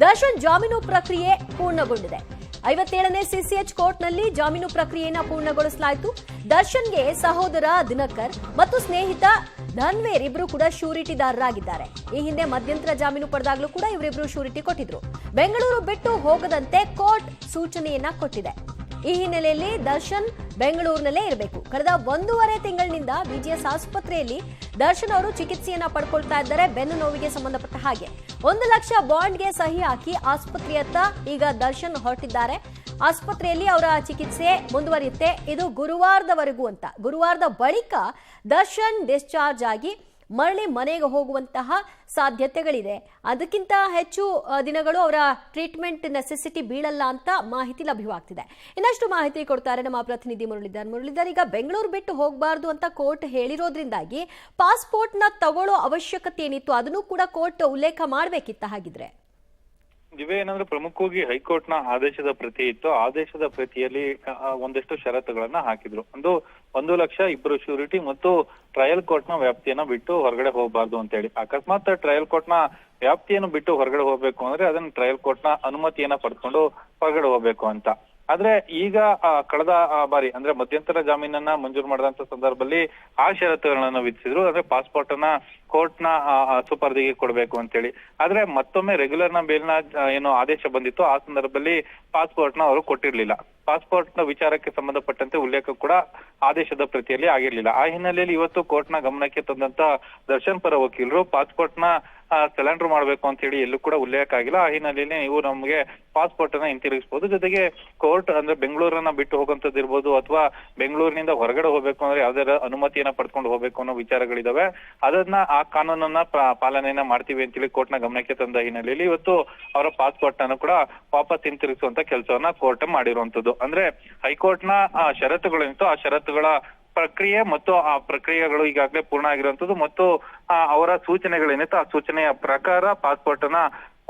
ದರ್ಶನ್ ಜಾಮೀನು ಪ್ರಕ್ರಿಯೆ ಪೂರ್ಣಗೊಂಡಿದೆ. 57ನೇ ಸಿಸಿಎಚ್ ಕೋರ್ಟ್ನಲ್ಲಿ ಜಾಮೀನು ಪ್ರಕ್ರಿಯೆಯನ್ನು ಪೂರ್ಣಗೊಳಿಸಲಾಯಿತು. ದರ್ಶನ್ಗೆ ಸಹೋದರ ದಿನಕರ್ ಮತ್ತು ಸ್ನೇಹಿತ ಧನ್ವೇರ್ ಇಬ್ರು ಕೂಡ ಶ್ಯೂರಿಟಿದಾರರಾಗಿದ್ದಾರೆ. ಈ ಹಿಂದೆ ಮಧ್ಯಂತರ ಜಾಮೀನು ಪಡೆದಾಗಲೂ ಕೂಡ ಇವರಿಬ್ರು ಶ್ಯೂರಿಟಿ ಕೊಟ್ಟಿದ್ರು. ಬೆಂಗಳೂರು ಬಿಟ್ಟು ಹೋಗದಂತೆ ಕೋರ್ಟ್ ಸೂಚನೆಯನ್ನ ಕೊಟ್ಟಿದೆ. ಈ ಹಿನ್ನೆಲೆಯಲ್ಲಿ ದರ್ಶನ್ ಬೆಂಗಳೂರಿನಲ್ಲೇ ಇರಬೇಕು. ಕಳೆದ 1.5 ತಿಂಗಳಿನಿಂದ ಬಿಜಿಎಸ್ ಆಸ್ಪತ್ರೆಯಲ್ಲಿ ದರ್ಶನ್ ಅವರು ಚಿಕಿತ್ಸೆಯನ್ನ ಪಡ್ಕೊಳ್ತಾ ಇದ್ದಾರೆ. ಬೆನ್ನು ನೋವಿಗೆ ಸಂಬಂಧಪಟ್ಟ ಹಾಗೆ 1 ಲಕ್ಷ ಬಾಂಡ್ಗೆ ಸಹಿ ಹಾಕಿ ಆಸ್ಪತ್ರೆಯತ್ತ ಈಗ ದರ್ಶನ್ ಹೊರಟಿದ್ದಾರೆ. ಆಸ್ಪತ್ರೆಯಲ್ಲಿ ಅವರ ಚಿಕಿತ್ಸೆ ಮುಂದುವರಿಯುತ್ತೆ. ಇದು ಗುರುವಾರದವರೆಗೂ ಅಂತ. ಗುರುವಾರದ ಬಳಿಕ ದರ್ಶನ್ ಡಿಸ್ಚಾರ್ಜ್ ಆಗಿ ಮರಳಿ ಮನೆಗೆ ಹೋಗುವಂತಹ ಸಾಧ್ಯತೆಗಳಿದೆ. ಅದಕ್ಕಿಂತ ಹೆಚ್ಚು ದಿನಗಳು ಅವರ ಟ್ರೀಟ್ಮೆಂಟ್ ನೆಸೆಸಿಟಿ ಬೀಳಲ್ಲ ಅಂತ ಮಾಹಿತಿ ಲಭ್ಯವಾಗ್ತಿದೆ. ಇನ್ನಷ್ಟು ಮಾಹಿತಿ ಕೊಡ್ತಾರೆ ನಮ್ಮ ಪ್ರತಿನಿಧಿ ಮುರಳೀಧರ್. ಈಗ ಬೆಂಗಳೂರು ಬಿಟ್ಟು ಹೋಗಬಾರ್ದು ಅಂತ ಕೋರ್ಟ್ ಹೇಳಿರೋದ್ರಿಂದಾಗಿ ಪಾಸ್ಪೋರ್ಟ್ನ ತಗೊಳ್ಳೋ ಅವಶ್ಯಕತೆ ಏನಿತ್ತು ಅದನ್ನು ಕೂಡ ಕೋರ್ಟ್ ಉಲ್ಲೇಖ ಮಾಡಬೇಕಿತ್ತ ಹಾಗಿದ್ರೆ? ದಿವ್ಯ, ಏನಂದ್ರೆ ಪ್ರಮುಖವಾಗಿ ಹೈಕೋರ್ಟ್ನ ಆದೇಶದ ಪ್ರತಿ ಇತ್ತು. ಆದೇಶದ ಪ್ರತಿಯಲ್ಲಿ ಒಂದಷ್ಟು ಷರತ್ತುಗಳನ್ನ ಹಾಕಿದ್ರು. 1 ಲಕ್ಷ, 2 ಶ್ಯೂರಿಟಿ ಮತ್ತು ಟ್ರಯಲ್ ಕೋರ್ಟ್ನ ವ್ಯಾಪ್ತಿಯನ್ನ ಬಿಟ್ಟು ಹೊರಗಡೆ ಹೋಗಬಾರ್ದು ಅಂತ ಹೇಳಿ. ಅಕಸ್ಮಾತ್ ಟ್ರಯಲ್ ಕೋರ್ಟ್ನ ವ್ಯಾಪ್ತಿಯನ್ನು ಬಿಟ್ಟು ಹೊರಗಡೆ ಹೋಗ್ಬೇಕು ಅಂದ್ರೆ ಅದನ್ನ ಟ್ರಯಲ್ ಕೋರ್ಟ್ನ ಅನುಮತಿಯನ್ನ ಪಡ್ಕೊಂಡು ಹೊರಗಡೆ ಹೋಗ್ಬೇಕು ಅಂತ. ಆದ್ರೆ ಈಗ ಕಳೆದ ಬಾರಿ ಅಂದ್ರೆ ಮಧ್ಯಂತರ ಜಾಮೀನನ್ನ ಮಂಜೂರು ಮಾಡಿದಂತ ಸಂದರ್ಭದಲ್ಲಿ ಆ ಷರತ್ತುಗಳನ್ನ ವಿಧಿಸಿದ್ರು. ಅಂದ್ರೆ ಪಾಸ್ಪೋರ್ಟ್ ಅನ್ನ ಕೋರ್ಟ್ನ ಸುಪರ್ದಿಗೆ ಕೊಡ್ಬೇಕು ಅಂತ ಹೇಳಿ. ಆದ್ರೆ ಮತ್ತೊಮ್ಮೆ ರೆಗ್ಯುಲರ್ನ ಬೇಲ್ನ ಏನು ಆದೇಶ ಬಂದಿತ್ತು ಆ ಸಂದರ್ಭದಲ್ಲಿ ಪಾಸ್ಪೋರ್ಟ್ನ ಅವರು ಕೊಟ್ಟಿರ್ಲಿಲ್ಲ. ಪಾಸ್ಪೋರ್ಟ್ನ ವಿಚಾರಕ್ಕೆ ಸಂಬಂಧಪಟ್ಟಂತೆ ಉಲ್ಲೇಖ ಕೂಡ ಆದೇಶದ ಪ್ರತಿಯಲ್ಲಿ ಆಗಿರ್ಲಿಲ್ಲ. ಆ ಹಿನ್ನೆಲೆಯಲ್ಲಿ ಇವತ್ತು ಕೋರ್ಟ್ನ ಗಮನಕ್ಕೆ ತಂದಂತ ದರ್ಶನ್ ಪರ ವಕೀಲರು ಪಾಸ್ಪೋರ್ಟ್ನ ಸರೆಂಡರ್ ಮಾಡ್ಬೇಕು ಅಂತ ಹೇಳಿ ಎಲ್ಲೂ ಕೂಡ ಉಲ್ಲೇಖ ಆಗಿಲ್ಲ. ಆ ಹಿನ್ನೆಲೆಯಲ್ಲಿ ನೀವು ನಮ್ಗೆ ಪಾಸ್ಪೋರ್ಟ್ ಅನ್ನ ಹಿಂತಿರುಗಿಸಬಹುದು. ಜೊತೆಗೆ ಕೋರ್ಟ್ ಅಂದ್ರೆ ಬೆಂಗಳೂರನ್ನ ಬಿಟ್ಟು ಹೋಗುವಂತದ್ದು ಇರ್ಬೋದು ಅಥವಾ ಬೆಂಗಳೂರಿನಿಂದ ಹೊರಗಡೆ ಹೋಗ್ಬೇಕು ಅಂದ್ರೆ ಯಾವ್ದಾರ ಅನುಮತಿಯನ್ನ ಪಡ್ಕೊಂಡು ಹೋಗ್ಬೇಕು ಅನ್ನೋ ವಿಚಾರಗಳಿದಾವೆ. ಅದನ್ನ ಆ ಕಾನೂನನ್ನ ಪಾಲನೆಯನ್ನ ಮಾಡ್ತೀವಿ ಅಂತೇಳಿ ಕೋರ್ಟ್ನ ಗಮನಕ್ಕೆ ತಂದ ಹಿನ್ನೆಲೆಯಲ್ಲಿ ಇವತ್ತು ಅವರ ಪಾಸ್ಪೋರ್ಟ್ ಅನ್ನು ಕೂಡ ವಾಪಸ್ ಹಿಂತಿರುಗಿಸುವಂತ ಕೆಲಸವನ್ನ ಕೋರ್ಟ್ ಮಾಡಿರುವಂತದ್ದು. ಅಂದ್ರೆ ಹೈಕೋರ್ಟ್ನ ಷರತ್ತುಗಳೇನಿತ್ತು ಆ ಷರತ್ತುಗಳ ಪ್ರಕ್ರಿಯೆ ಮತ್ತು ಆ ಪ್ರಕ್ರಿಯೆಗಳು ಈಗಾಗಲೇ ಪೂರ್ಣ ಆಗಿರುವಂತದ್ದು ಮತ್ತು ಅವರ ಸೂಚನೆಗಳೇನಿತ್ತು ಆ ಸೂಚನೆಯ ಪ್ರಕಾರ ಪಾಸ್ಪೋರ್ಟ್ ಅನ್ನ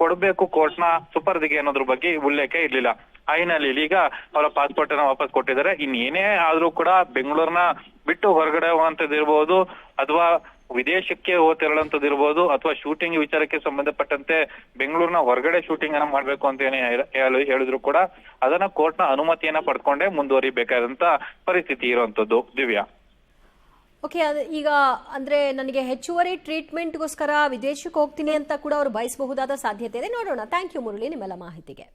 ಕೊಡಬೇಕು ಕೋರ್ಟ್ನ ಸುಪರ್ದಿಗೆ ಅನ್ನೋದ್ರ ಬಗ್ಗೆ ಉಲ್ಲೇಖ ಇರ್ಲಿಲ್ಲ. ಆ ಹಿನ್ನೆಲೆಯಲ್ಲಿ ಈಗ ಅವರ ಪಾಸ್ಪೋರ್ಟ್ ಅನ್ನ ವಾಪಸ್ ಕೊಟ್ಟಿದ್ದಾರೆ. ಇನ್ನೇನೇ ಆದ್ರೂ ಕೂಡ ಬೆಂಗಳೂರನ್ನ ಬಿಟ್ಟು ಹೊರಗಡೆ ಹೋಗುವಂತದ್ದು ಇರ್ಬೋದು ಅಥವಾ ವಿದೇಶಕ್ಕೆ ತೆರಳಂತದ್ದು ಇರ್ಬೋದು ಅಥವಾ ಶೂಟಿಂಗ್ ವಿಚಾರಕ್ಕೆ ಸಂಬಂಧಪಟ್ಟಂತೆ ಬೆಂಗಳೂರಿನ ಹೊರಗಡೆ ಶೂಟಿಂಗ್ ಅನ್ನ ಮಾಡ್ಬೇಕು ಅಂತ ಏನೇ ಹೇಳಿದ್ರು ಕೂಡ ಅದನ್ನ ಕೋರ್ಟ್ನ ಅನುಮತಿಯನ್ನ ಪಡ್ಕೊಂಡೇ ಮುಂದುವರಿಬೇಕಾದಂತ ಪರಿಸ್ಥಿತಿ ಇರುವಂತದ್ದು. ದಿವ್ಯಾ, ಓಕೆ, ಈಗ ಅಂದ್ರೆ ನನಗೆ ಹೆಚ್ಚುವರಿ ಟ್ರೀಟ್ಮೆಂಟ್ಗೋಸ್ಕರ ವಿದೇಶಕ್ಕೆ ಹೋಗ್ತೀನಿ ಅಂತ ಕೂಡ ಅವರು ಬಯಸಬಹುದಾದ ಸಾಧ್ಯತೆ ಇದೆ. ನೋಡೋಣ. ಥ್ಯಾಂಕ್ ಯು ಮುರಳಿ, ನಿಮ್ಮೆಲ್ಲ ಮಾಹಿತಿಗೆ.